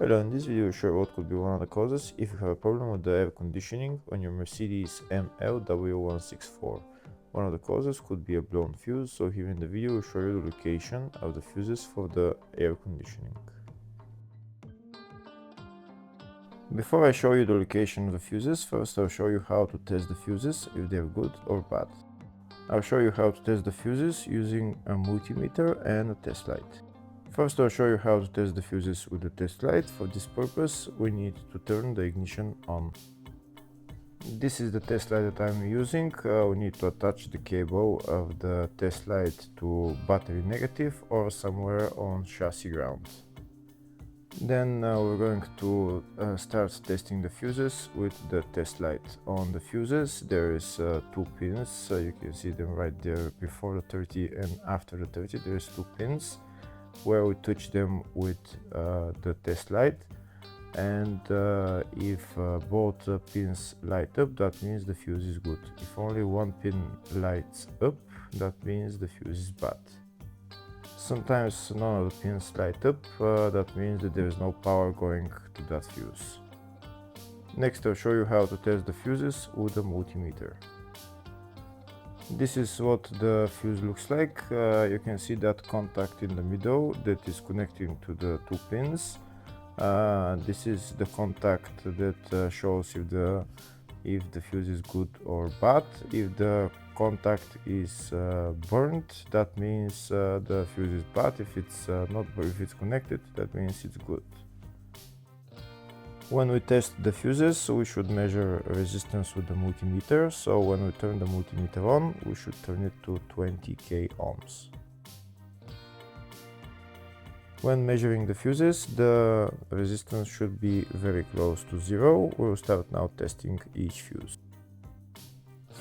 Hello, in this video I'll show what could be one of the causes if you have a problem with the air conditioning on your Mercedes ML164. One of the causes could be a blown fuse, so here in the video I'll show you the location of the fuses for the air conditioning. Before I show you the location of the fuses, first I'll show you how to test the fuses, if they're good or bad. I'll show you how to test the fuses using a multimeter and a test light. First I'll show you how to test the fuses with the test light. For this purpose we need to turn the ignition on. This is the test light that I'm using. We need to attach the cable of the test light to battery negative or somewhere on chassis ground. Then we're going to start testing the fuses with the test light. On the fuses there is 2 pins, you can see them right there before the 30 and after the 30 there's 2 pins where we touch them with the test light, and if both pins light up, that means the fuse is good. If only one pin lights up, that means the fuse is bad. Sometimes none of the pins light up, that means that there is no power going to that fuse. Next I'll show you how to test the fuses with a multimeter. This is what the fuse looks like. You can see that contact in the middle that is connecting to the 2 pins. This is the contact that shows if the fuse is good or bad. If the contact is burnt, that means the fuse is bad. If it's not, if it's connected, that means it's good. When we test the fuses, we should measure resistance with the multimeter. So when we turn the multimeter on, we should turn it to 20k ohms. When measuring the fuses, the resistance should be very close to 0. We'll start now testing each fuse.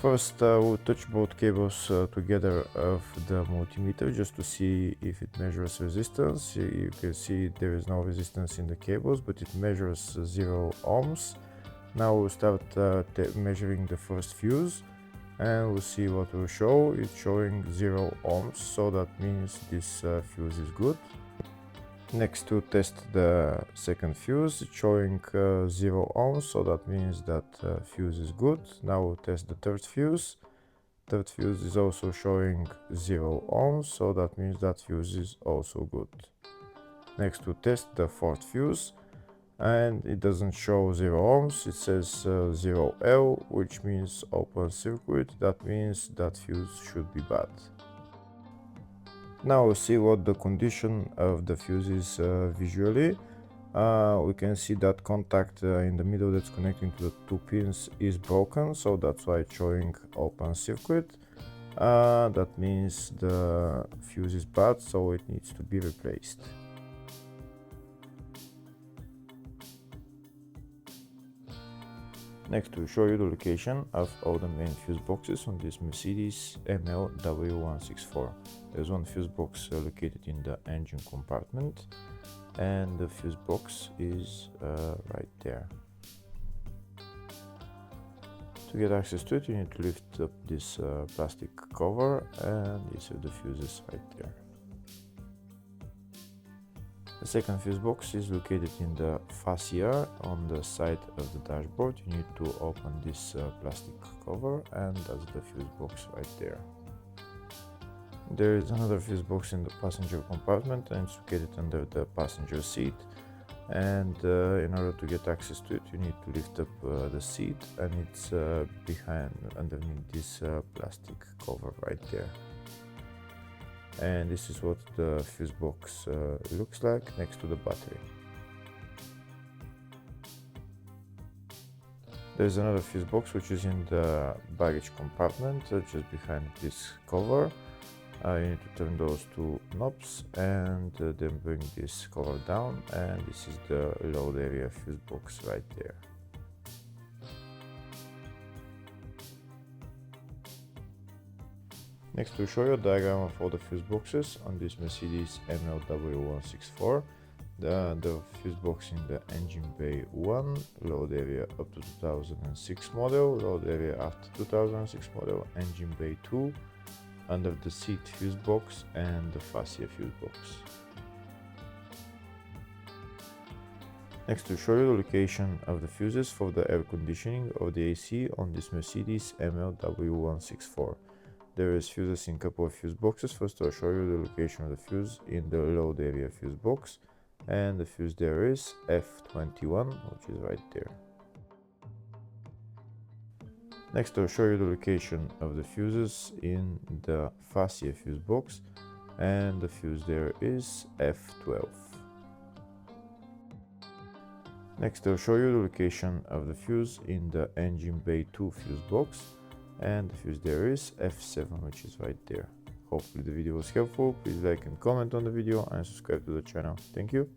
First we'll touch both cables together of the multimeter just to see if it measures resistance. You can see there is no resistance in the cables, but it measures 0 ohms. Now we'll start measuring the first fuse and we'll see what will show. It's showing 0 ohms, so that means this fuse is good. Next to test the second fuse, it's showing 0 ohms, so that means that fuse is good. Now we'll test the third fuse. Third fuse is also showing 0 ohms, so that means that fuse is also good. Next we'll test the fourth fuse, and it doesn't show 0 ohms, it says 0L, which means open circuit. That means that fuse should be bad. Now we'll see what the condition of the fuse is visually. We can see that contact in the middle that's connecting to the 2 pins is broken, so that's why it's showing open circuit. That means the fuse is bad, so it needs to be replaced. Next we'll show you the location of all the main fuse boxes on this Mercedes ML164. There's one fuse box located in the engine compartment, and the fuse box is right there. To get access to it, you need to lift up this plastic cover, and these are the fuses right there. The second fuse box is located in the fascia on the side of the dashboard. You need to open this plastic cover, and that's the fuse box right there. There is another fuse box in the passenger compartment, and it's located under the passenger seat. And in order to get access to it, you need to lift up the seat, and it's underneath this plastic cover right there. And this is what the fuse box looks like next to the battery. There's another fuse box which is in the baggage compartment just behind this cover. You need to turn those 2 knobs and then bring this cover down, and this is the load area fuse box right there. Next we'll show you a diagram of all the fuse boxes on this Mercedes ML164. The fuse box in the engine bay 1, load area up to 2006 model, load area after 2006 model, engine bay 2, under the seat fuse box, and the fascia fuse box. Next, to show you the location of the fuses for the air conditioning of the AC on this Mercedes ML164. There is fuses in a couple of fuse boxes. First, I'll show you the location of the fuse in the load area fuse box, and the fuse there is F21, which is right there. Next, I'll show you the location of the fuses in the fascia fuse box, and the fuse there is F12. Next, I'll show you the location of the fuse in the engine bay 2 fuse box, and the fuse there is F7, which is right there. Hopefully the video was helpful. Please like and comment on the video and subscribe to the channel. Thank you.